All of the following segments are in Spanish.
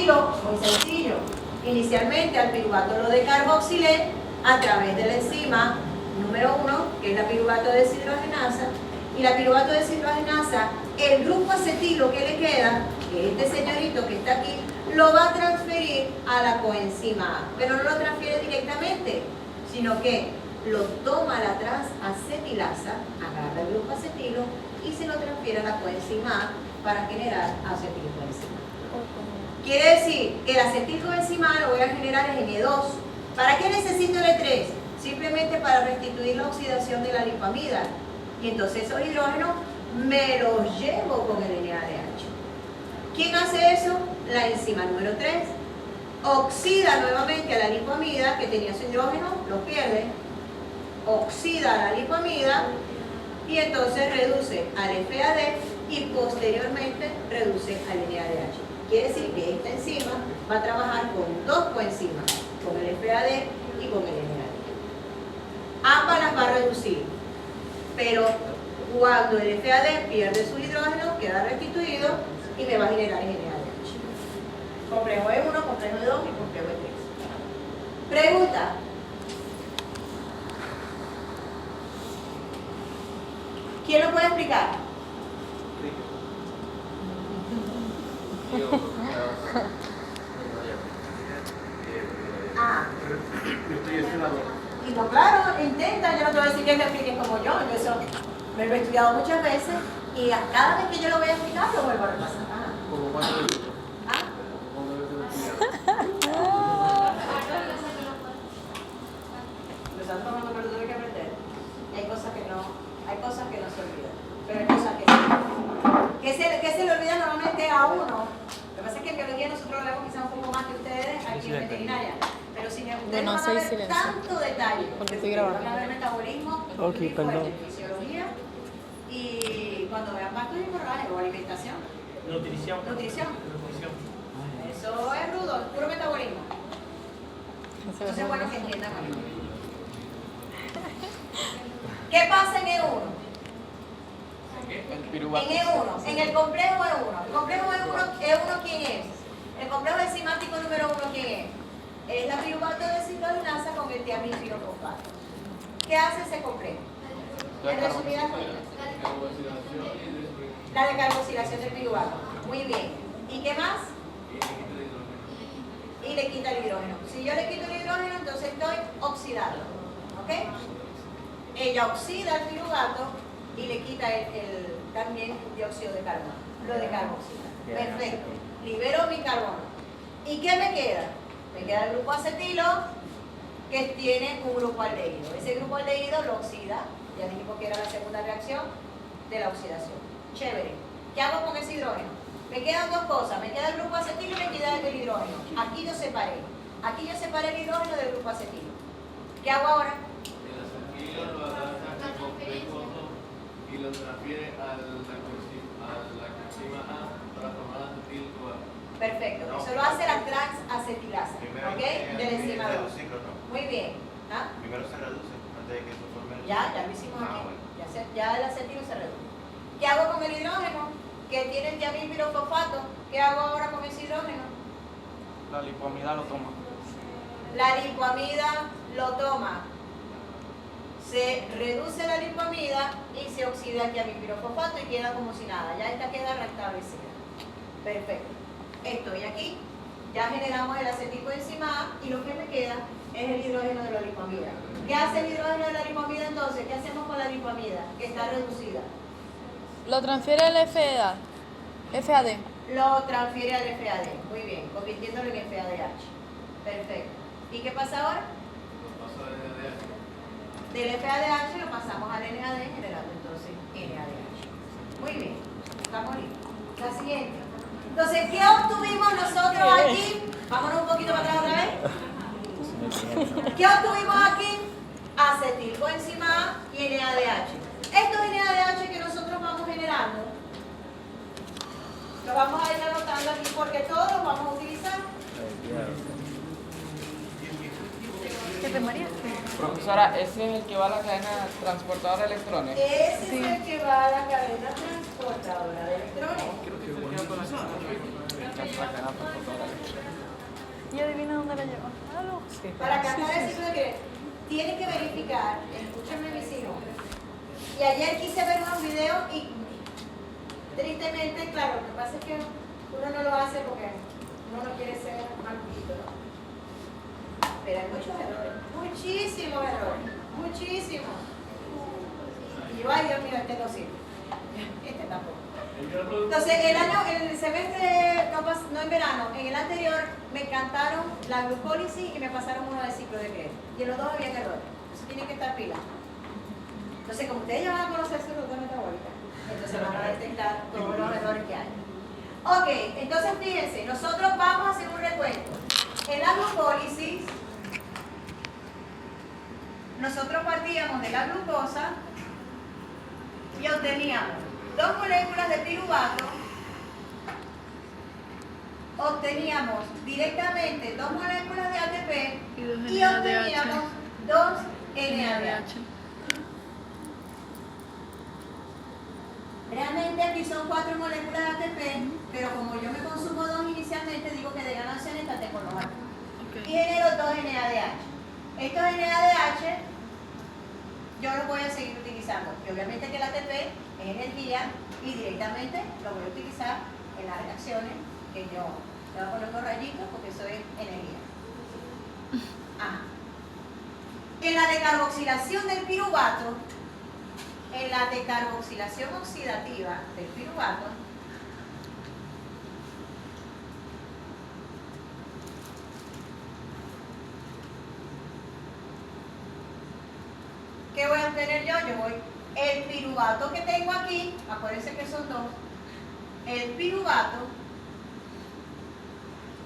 acetilo, muy sencillo. Inicialmente al piruvato lo decarboxilé a través de la enzima número 1, que es la piruvato deshidrogenasa, y la piruvato deshidrogenasa, el grupo acetilo que le queda, que es este señorito que está aquí, lo va a transferir a la coenzima A, pero no lo transfiere directamente, sino que lo toma la transacetilasa, agarra el grupo acetilo y se lo transfiere a la coenzima A para generar acetilcoenzima. Quiere decir que el acetilcoenzima A lo voy a generar en N2. ¿Para qué necesito el E3? Simplemente para restituir la oxidación de la lipamida. Y entonces esos hidrógenos me los llevo con el NADH. ¿Quién hace eso? La enzima número 3. Oxida nuevamente a la lipamida que tenía su hidrógeno, lo pierde. Oxida a la lipamida y entonces reduce al FAD y posteriormente reduce al NADH. Quiere decir que esta enzima va a trabajar con dos coenzimas, con el FAD y con el NADH. Ambas las va a reducir, pero cuando el FAD pierde su hidrógeno, queda restituido y me va a generar el NADH. Complejo E1, complejo E2 y complejo E3. Pregunta. ¿Quién lo puede explicar? Y no, claro, intenta, yo no te voy a decir que lo expliques como yo eso me lo he estudiado muchas veces y cada vez que yo lo voy a explicar lo vuelvo a repasar. Empezando pero tuve que aprender. Hay cosas que no se olvidan, pero hay cosas que se le olvidan normalmente a uno. Lo que pasa es que en biología nosotros lo vemos quizás un poco más que ustedes aquí en veterinaria. Pero si ustedes no van a ver tanto detalle, porque estoy grabando. Van a ver metabolismo, fisiología y cuando vean partos incorporales o alimentación. Nutrición. Eso es rudo, puro metabolismo. Entonces es bueno que entiendan a mí. ¿Qué pasa en E1? En E1, en el complejo E1. ¿El complejo E1 quién es? El complejo enzimático número 1 ¿quién es? Es la piruvato deshidrogenasa con el tiamidpirofosfato. ¿Qué hace ese complejo? En resumidas cuentas. La decarboxilación del piruvato. Muy bien. ¿Y qué más? Y le quita el hidrógeno. Si yo le quito el hidrógeno, entonces estoy oxidando. ¿Ok? Ella oxida el piruvato y le quita también el dióxido de carbono. Lo decarboxila. Perfecto. Libero mi carbono. ¿Y qué me queda? Me queda el grupo acetilo que tiene un grupo aldehído. Ese grupo aldehído lo oxida. Ya dijimos que era la segunda reacción de la oxidación. Chévere. ¿Qué hago con ese hidrógeno? Me quedan dos cosas. Me queda el grupo acetilo y me queda el hidrógeno. Aquí yo separé. Aquí yo separé el hidrógeno del grupo acetilo. ¿Qué hago ahora? El acetilo lo agarra y lo transfiere a la coenzima A para formar acetil-CoA. Perfecto. Eso lo hace la transacetilasa. ¿Ok? De la enzima 2. Muy bien. ¿Ah? Primero se reduce antes de que se forme el... Ya lo hicimos aquí. Bueno. Ya el acetilo se reduce. ¿Qué hago con el hidrógeno? Que tiene el tiamidpirofosfato. ¿Qué hago ahora con ese hidrógeno? La lipamida lo toma. La lipamida lo toma. Se reduce la lipamida y se oxida el tiamidpirofosfato y queda como si nada. Ya esta queda restablecida. Perfecto. Estoy aquí. Ya generamos el acetilcoenzima A y lo que me queda es el hidrógeno de la lipamida. ¿Qué hace el hidrógeno de la lipamida entonces? ¿Qué hacemos con la lipamida? Que está reducida. Lo transfiere el FAD. Lo transfiere al FAD. Muy bien, convirtiéndolo en FADH. Perfecto. ¿Y qué pasa ahora? Lo paso al NADH. Del FADH lo pasamos al NAD generando entonces NADH. Muy bien, estamos listos. La siguiente. Entonces, ¿qué obtuvimos nosotros aquí? Vámonos un poquito para atrás otra vez. ¿Qué obtuvimos aquí? Acetilcoenzima A y NADH. Estos NADH que nosotros vamos generando, los vamos a ir anotando aquí porque todos los vamos a utilizar. Profesora, ¿ese es el que va a la cadena transportadora de electrones? Ese es el que va a la cadena transportadora de electrones. Creo que se queda con la cadena transportadora de electrones. ¿Y adivina dónde la lleva? Ah, no. Sí. Para cantar el ciclo de Krebs, tienen que verificar, escúchenme mis hijos. Y ayer quise ver unos videos y tristemente, claro, lo que pasa es que uno no lo hace porque uno no quiere ser maldito, ¿no? Pero hay muchos errores, muchísimos errores, muchísimos. Y yo, ay Dios mío, este no sirve, este tampoco. Entonces, el semestre, no en verano, en el anterior me cantaron la glucólisis y me pasaron uno de ciclo de Krebs. Y en los dos había errores. Eso tiene que estar pila. Entonces, como ustedes ya van a conocer su ruta metabólica, entonces van a detectar todos los errores que hay. Ok, entonces fíjense, nosotros vamos a hacer un recuento. En la glucólisis, nosotros partíamos de la glucosa y obteníamos 2 moléculas de piruvato, obteníamos directamente 2 moléculas de ATP y obteníamos 2 NADH. Realmente aquí son 4 moléculas de ATP, pero como yo me consumo 2 inicialmente, digo que de ganancia neta tengo los ATP. Y genero 2 NADH. Estos NADH yo los voy a seguir utilizando. Y obviamente que el ATP es energía y directamente lo voy a utilizar en las reacciones que yo le voy a poner unos rayitos porque eso es energía. Ajá. En la decarboxilación del piruvato, en la decarboxilación oxidativa del piruvato, ¿qué voy a obtener yo? Yo voy, el piruvato que tengo aquí, acuérdense que son 2, el piruvato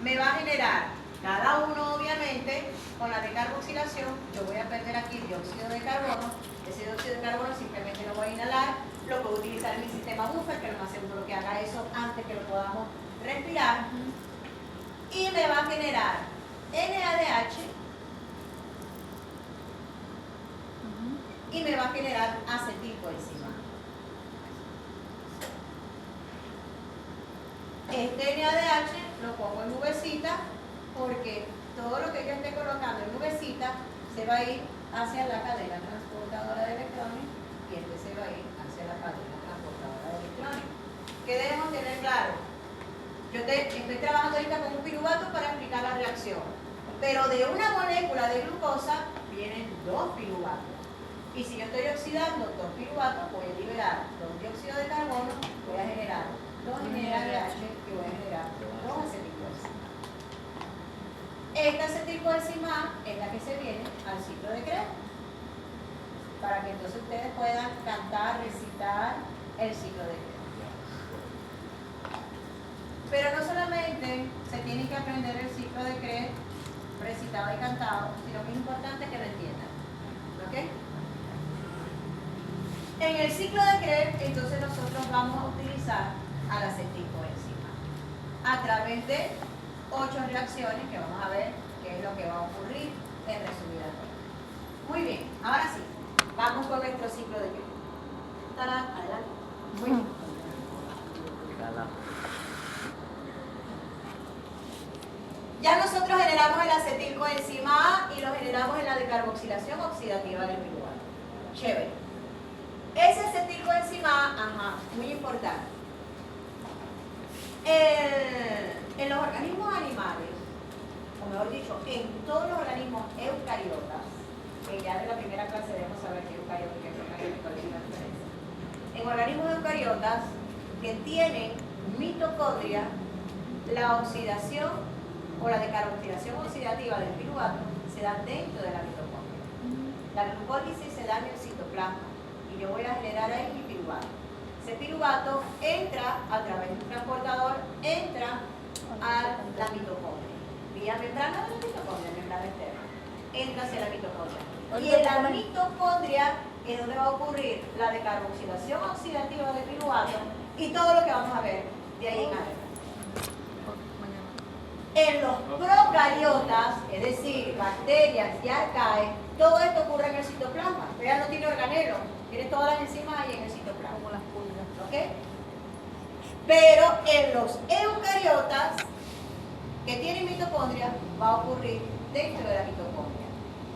me va a generar, cada uno obviamente, con la decarboxilación, yo voy a perder aquí dióxido de carbono, ese dióxido de carbono simplemente lo voy a inhalar, lo puedo utilizar en mi sistema buffer, que lo más seguro que haga eso antes que lo podamos respirar, y me va a generar NADH, y me va a generar acetilcoenzima. Este NADH lo pongo en nubecita porque todo lo que yo esté colocando en nubecita se va a ir hacia la cadena transportadora de electrones y este se va a ir hacia la cadena transportadora de electrones. ¿Qué debemos tener claro? Yo estoy trabajando ahorita con un piruvato para explicar la reacción, pero de una molécula de glucosa vienen 2 piruvatos. Y si yo estoy oxidando 2 piruvatos, voy a liberar 2 dióxido de carbono, voy a generar 2 NADH y voy a generar 2 acetilcoenzima. Esta acetilcoenzima es la que se viene al ciclo de Krebs, para que entonces ustedes puedan cantar, recitar el ciclo de Krebs. Pero no solamente se tiene que aprender el ciclo de Krebs recitado y cantado, sino que es importante que lo entiendan. ¿Ok? En el ciclo de Krebs, entonces nosotros vamos a utilizar a la acetilcoenzima a través de 8 reacciones que vamos a ver qué es lo que va a ocurrir en resumida cuenta. Muy bien, ahora sí, vamos con nuestro ciclo de Krebs. ¡Tarán! Adelante. Muy bien. Ya nosotros generamos el acetilcoenzima A y lo generamos en la decarboxilación oxidativa del piruvato. Chévere. Ese acetilcoenzima A, muy importante. En los organismos animales, o mejor dicho, en todos los organismos eucariotas, que ya de la primera clase debemos saber qué eucariota y qué procariota, cuál es la diferencia. En organismos eucariotas que tienen mitocondria, la oxidación o la decarboxilación oxidativa del piruvato se da dentro de la mitocondria. La glucólisis se da en el citoplasma y yo voy a generar ahí mi piruvato. Ese piruvato entra a través de un transportador, entra a la mitocondria. Vía membrana de la mitocondria, membrana externa. Entra hacia la mitocondria. Y en la mitocondria es donde va a ocurrir la decarboxilación oxidativa del piruvato y todo lo que vamos a ver de ahí en adelante. En los procariotas, es decir, bacterias y arcae, todo esto ocurre en el citoplasma. Vean, no tiene organelo, tiene todas las enzimas ahí en el citoplasma. Como las pulgas. ¿Ok? Pero en los eucariotas, que tienen mitocondria va a ocurrir dentro de la mitocondria.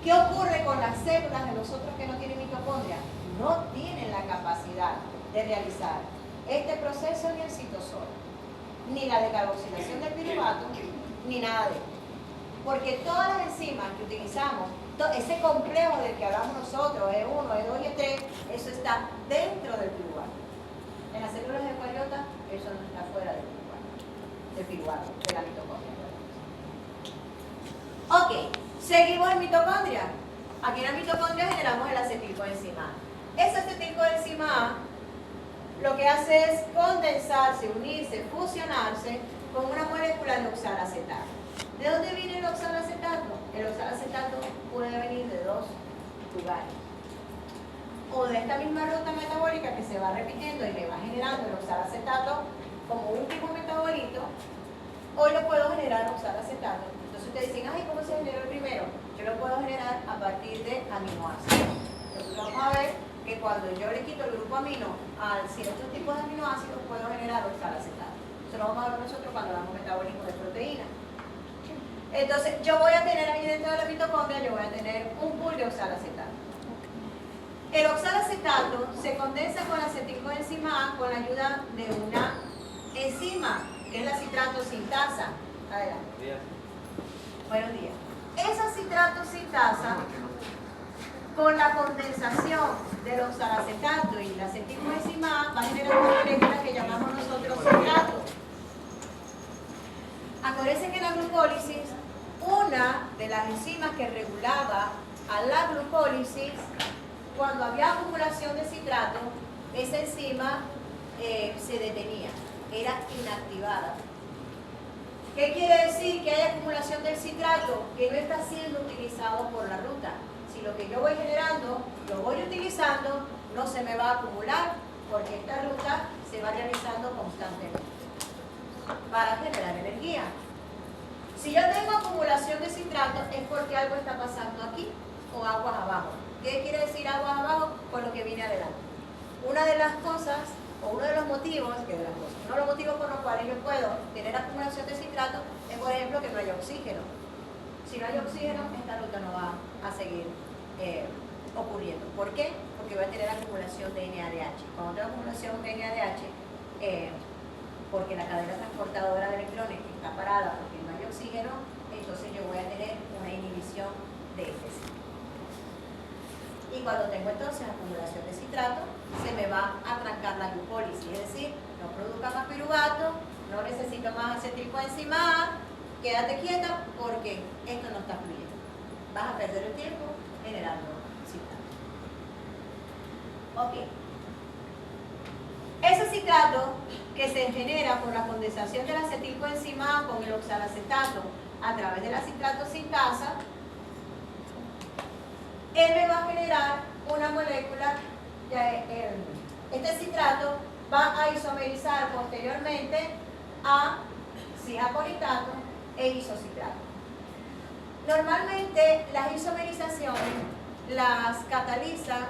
¿Qué ocurre con las células de los otros que no tienen mitocondria? No tienen la capacidad de realizar este proceso ni el citosol, ni la decarboxilación del piruvato, ni nada de esto. Porque todas las enzimas que utilizamos, ese complejo del que hablamos nosotros, E1, E2 y E3, eso está dentro del piruvato. En las células eucariotas, eso no está fuera del piruvato, de la mitocondria. Ok, seguimos en mitocondria. Aquí en la mitocondria generamos el acetilcoenzima A. Ese acetilcoenzima A lo que hace es condensarse, unirse, fusionarse con una molécula de oxalacetato. ¿De dónde viene el oxalacetato? El oxalacetato puede venir de dos lugares. O de esta misma ruta metabólica que se va repitiendo y me va generando el oxalacetato como último metabolito, o lo puedo generar oxalacetato. Entonces ustedes dicen, ay, ¿cómo se generó el primero? Yo lo puedo generar a partir de aminoácidos. Entonces vamos a ver que cuando yo le quito el grupo amino a ciertos tipos de aminoácidos, puedo generar oxalacetato. Eso lo vamos a ver nosotros cuando damos metabolismo de proteína. Entonces, yo voy a tener ahí dentro de la mitocondria, yo voy a tener un pool de oxalacetato. El oxalacetato se condensa con acetilcoenzima A con la ayuda de una enzima, que es la citrato sintasa. Adelante. Buenos días. Esa citrato sintasa, con la condensación del oxalacetato y la acetilcoenzima A, va a generar una molécula que llamamos nosotros citrato. Acuérdense que en la glucólisis, una de las enzimas que regulaba a la glucólisis, cuando había acumulación de citrato, esa enzima se detenía, era inactivada. ¿Qué quiere decir? Que hay acumulación del citrato que no está siendo utilizado por la ruta. Si lo que yo voy generando, lo voy utilizando, no se me va a acumular, porque esta ruta se va realizando constantemente para generar energía. Si yo tengo acumulación de citrato es porque algo está pasando aquí o aguas abajo. ¿Qué quiere decir aguas abajo? Con lo que viene adelante. Una de las cosas, o uno de los motivos, uno de los motivos por los cuales yo puedo tener acumulación de citrato es, por ejemplo, que no haya oxígeno. Si no hay oxígeno, esta ruta no va a seguir ocurriendo. ¿Por qué? Porque voy a tener acumulación de NADH. Cuando tengo acumulación de NADH, porque la cadena transportadora de electrones está parada porque no hay oxígeno, entonces yo voy a tener una inhibición de este ciclo. Y cuando tengo entonces acumulación de citrato, se me va a trancar la glucólisis, es decir, no produzca más piruvato, no necesito más acetilcoenzima A, quédate quieta porque esto no está fluyendo. Vas a perder el tiempo generando citrato. Ok. Ese citrato que se genera por la condensación de la acetilcoenzima A con el oxalacetato a través de la citrato sintasa, él me va a generar una molécula, este citrato va a isomerizar posteriormente a cisapolitato e isocitrato. Normalmente las isomerizaciones las catalizan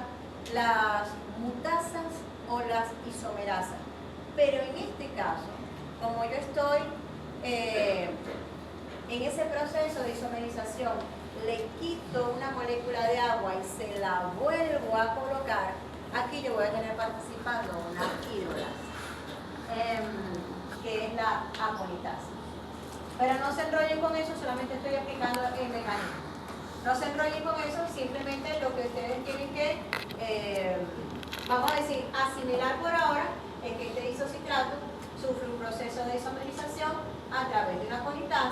las mutasas o las isomerasas, pero en este caso, como yo estoy en ese proceso de isomerización, le quito una molécula de agua y se la vuelvo a colocar, aquí yo voy a tener participando una hidrolasa, que es la apolitasa. Pero no se enrollen con eso, solamente estoy explicando el mecanismo. No se enrollen con eso, simplemente lo que ustedes tienen que, vamos a decir, asimilar por ahora es que este isocitrato sufre un proceso de isomerización a través de una apolitasa.